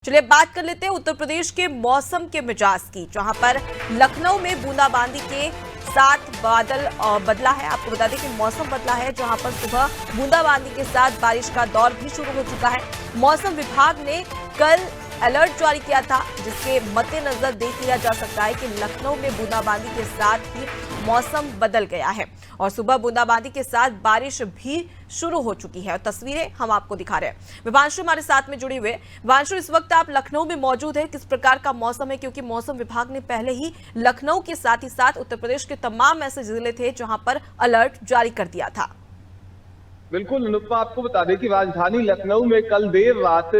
चलिए बात कर लेते हैं उत्तर प्रदेश के मौसम के मिजाज की, जहां पर लखनऊ में बूंदाबांदी के साथ बादल बदला है। आपको बता दें कि मौसम बदला है, जहां पर सुबह बूंदाबांदी के साथ बारिश का दौर भी शुरू हो चुका है। मौसम विभाग ने कल अलर्ट जारी किया था, जिसके मद्देनजर देख लिया जा सकता है कि लखनऊ में बूंदाबांदी के साथ ही मौसम बदल गया है और सुबह बूंदाबांदी के साथ बारिश भी शुरू हो चुकी है। और तस्वीरें हम आपको दिखा रहे हैं। विभांशु हमारे साथ में जुड़े हुए। विभांशु, इस वक्त आप लखनऊ में मौजूद है, किस प्रकार का मौसम है? क्योंकि मौसम विभाग ने पहले ही लखनऊ के साथ ही साथ उत्तर प्रदेश के तमाम ऐसे जिले थे जहां पर अलर्ट जारी कर दिया था। बिल्कुल अनुपमा, आपको बता दें कि राजधानी लखनऊ में कल देर रात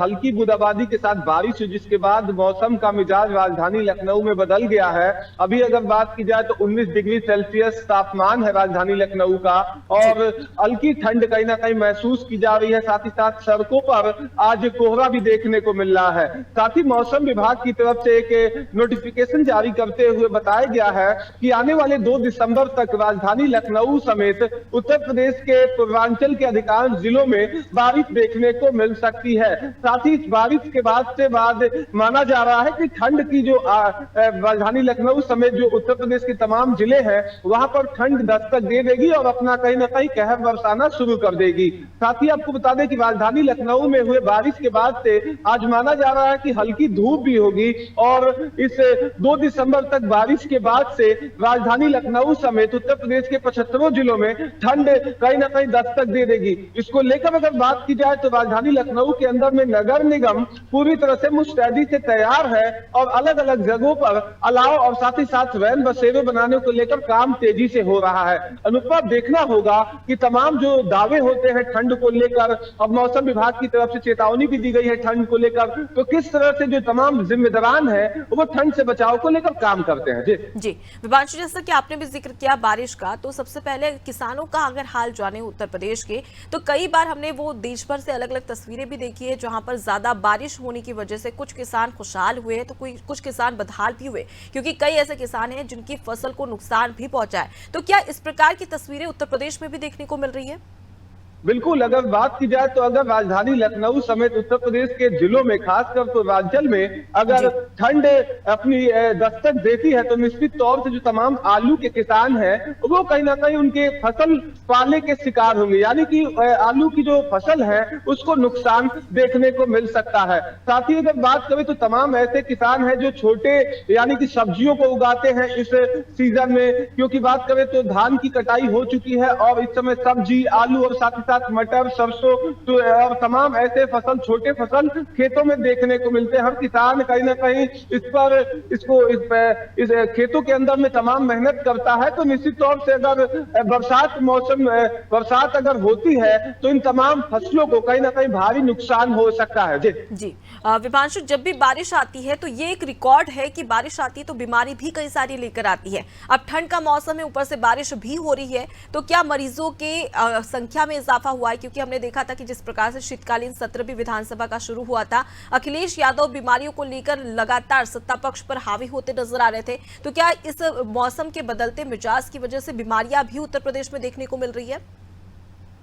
हल्की बूंदाबांदी के साथ बारिश हुई, जिसके बाद मौसम का मिजाज राजधानी लखनऊ में बदल गया है। अभी अगर बात की जाए तो 19 डिग्री सेल्सियस तापमान है राजधानी लखनऊ का और हल्की ठंड कहीं ना कहीं महसूस की जा रही है। साथ ही साथ सड़कों पर आज कोहरा भी देखने को मिल रहा है। साथ ही मौसम विभाग की तरफ से एक नोटिफिकेशन जारी करते हुए बताया गया है कि आने वाले 2 दिसंबर तक राजधानी लखनऊ समेत उत्तर प्रदेश के पूर्वांचल के अधिकांश जिलों में बारिश देखने को मिल सकती है। साथ ही इस बारिश के बाद माना जा रहा है कि ठंड की जो राजधानी लखनऊ समेत जो उत्तर प्रदेश के तमाम जिले हैं वहां पर ठंड दस्तक दे देगी और अपना कहीं ना कहीं कहर बरसाना शुरू कर देगी। साथ ही आपको बता दें कि राजधानी लखनऊ में हुए बारिश के बाद से आज माना जा रहा है कि हल्की धूप भी होगी और इस 2 दिसंबर तक बारिश के बाद से राजधानी लखनऊ समेत उत्तर प्रदेश के 75 जिलों में ठंड कहीं ना कहीं दस्तक दे देगी। इसको लेकर अगर बात की जाए तो राजधानी लखनऊ के अंदर में नगर निगम पूरी तरह से मुस्तैदी से तैयार है और अलग अलग जगहों पर अलाव और साथ ही साथ वैन बसेरे बनाने को लेकर काम तेजी से हो रहा है। अनुपमा, देखना होगा कि तमाम जो दावे होते हैं ठंड को लेकर, अब मौसम विभाग की तरफ से चेतावनी भी दी गई है ठंड को लेकर, तो किस तरह से जो तमाम जिम्मेदारान है वो ठंड से बचाव को लेकर काम करते हैं। जी विभांशु, जैसा कि आपने भी जिक्र किया बारिश का, तो सबसे पहले किसानों का अगर हाल जाने उत्तर प्रदेश के, तो कई बार हमने वो देश भर से अलग अलग तस्वीरें भी देखी है जहां पर ज्यादा बारिश होने की वजह से कुछ किसान खुशहाल हुए तो कुछ किसान बदहाल भी हुए, क्योंकि कई ऐसे किसान हैं जिनकी फसल को नुकसान भी पहुंचा है। तो क्या इस प्रकार की तस्वीरें उत्तर प्रदेश में भी देखने को मिल रही है? बिल्कुल, अगर बात की जाए तो अगर राजधानी लखनऊ समेत उत्तर प्रदेश के जिलों में, खासकर पूर्वांचल में अगर ठंड अपनी दस्तक देती है तो निश्चित तौर से जो तमाम आलू के किसान हैं वो कहीं ना कहीं उनके फसल पाले के शिकार होंगे, यानी कि आलू की जो फसल है उसको नुकसान देखने को मिल सकता है। साथ ही अगर बात करें तो तमाम ऐसे किसान हैं जो छोटे यानी कि सब्जियों को उगाते हैं इस सीजन में, क्योंकि बात करें तो धान की कटाई हो चुकी है और इस समय सब्जी, आलू और साथ मटर, सरसों तो और तमाम ऐसे फसल, छोटे फसल खेतों में देखने को मिलते हैं। हर किसान कहीं ना कहीं इस खेतों के अंदर में तमाम मेहनत करता है। तो निश्चित तौर से अगर बरसात अगर होती है तो इन तमाम फसलों को कहीं ना कहीं भारी नुकसान हो सकता है। जी विभांशु, जब भी बारिश आती है तो ये एक रिकॉर्ड है कि बारिश आती है तो बीमारी भी कई सारी लेकर आती है। अब ठंड का मौसम है, ऊपर से बारिश भी हो रही है, तो क्या मरीजों के संख्या में इजाफा हुआ है? क्योंकि हमने देखा था कि जिस प्रकार से शीतकालीन सत्र भी विधानसभा का शुरू हुआ था, अखिलेश यादव बीमारियों को लेकर लगातार सत्ता पक्ष पर हावी होते नजर आ रहे थे। तो क्या इस मौसम के बदलते मिजाज की वजह से बीमारियां भी उत्तर प्रदेश में देखने को मिल रही है?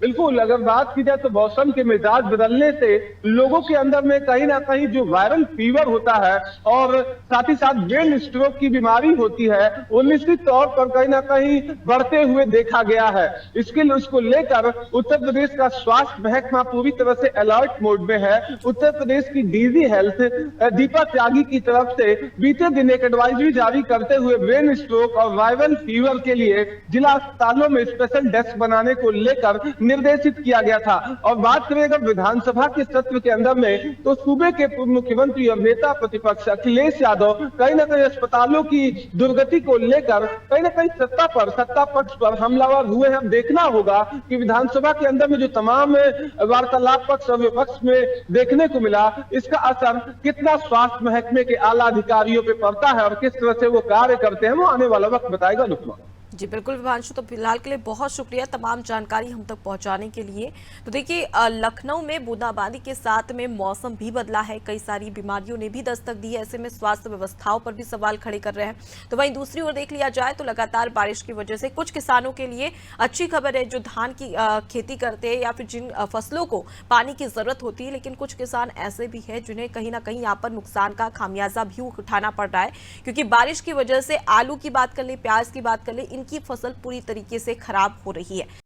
बिल्कुल, अगर बात की जाए तो मौसम के मिजाज बदलने से लोगों के अंदर में कहीं ना कहीं जो वायरल फीवर होता है और साथ ही साथ ब्रेन स्ट्रोक की बीमारी होती है वो निश्चित तौर पर कहीं ना कहीं बढ़ते हुए देखा गया है। उसको लेकर उत्तर प्रदेश का स्वास्थ्य महकमा पूरी तरह से अलर्ट मोड में है। उत्तर प्रदेश की डीजी हेल्थ दीपा त्यागी की तरफ से बीते दिन एक एडवाइजरी जारी करते हुए ब्रेन स्ट्रोक और वायरल फीवर के लिए जिला अस्पतालों में स्पेशल डेस्क बनाने को लेकर निर्देशित किया गया था। और बात करें अगर विधानसभा के सत्र के अंदर में तो सूबे के पूर्व मुख्यमंत्री और नेता प्रतिपक्ष अखिलेश यादव कहीं ना कहीं अस्पतालों की दुर्गति को लेकर कहीं ना कहीं सत्ता पक्ष पर हमलावर हुए हैं। देखना होगा कि विधानसभा के अंदर में जो तमाम वार्तालाप पक्ष और विपक्ष में देखने को मिला, इसका असर कितना स्वास्थ्य महकमे के आला अधिकारियों पर पड़ता है और किस तरह से वो कार्य करते हैं, वो आने वाला वक्त बताएगा। नुकमा जी बिल्कुल विभांशु, तो फिलहाल के लिए बहुत शुक्रिया तमाम जानकारी हम तक पहुंचाने के लिए। तो देखिए लखनऊ में बूंदाबांदी के साथ में मौसम भी बदला है, कई सारी बीमारियों ने भी दस्तक दी है, ऐसे में स्वास्थ्य व्यवस्थाओं पर भी सवाल खड़े कर रहे हैं। तो वहीं दूसरी ओर देख लिया जाए तो लगातार बारिश की वजह से कुछ किसानों के लिए अच्छी खबर है, जो धान की खेती करते हैं या फिर जिन फसलों को पानी की जरूरत होती है, लेकिन कुछ किसान ऐसे भी हैं जिन्हें कहीं ना कहीं यहाँ पर नुकसान का खामियाजा भी उठाना पड़ रहा है, क्योंकि बारिश की वजह से आलू की बात कर ले, प्याज की बात कर ले, इनकी फसल पूरी तरीके से खराब हो रही है।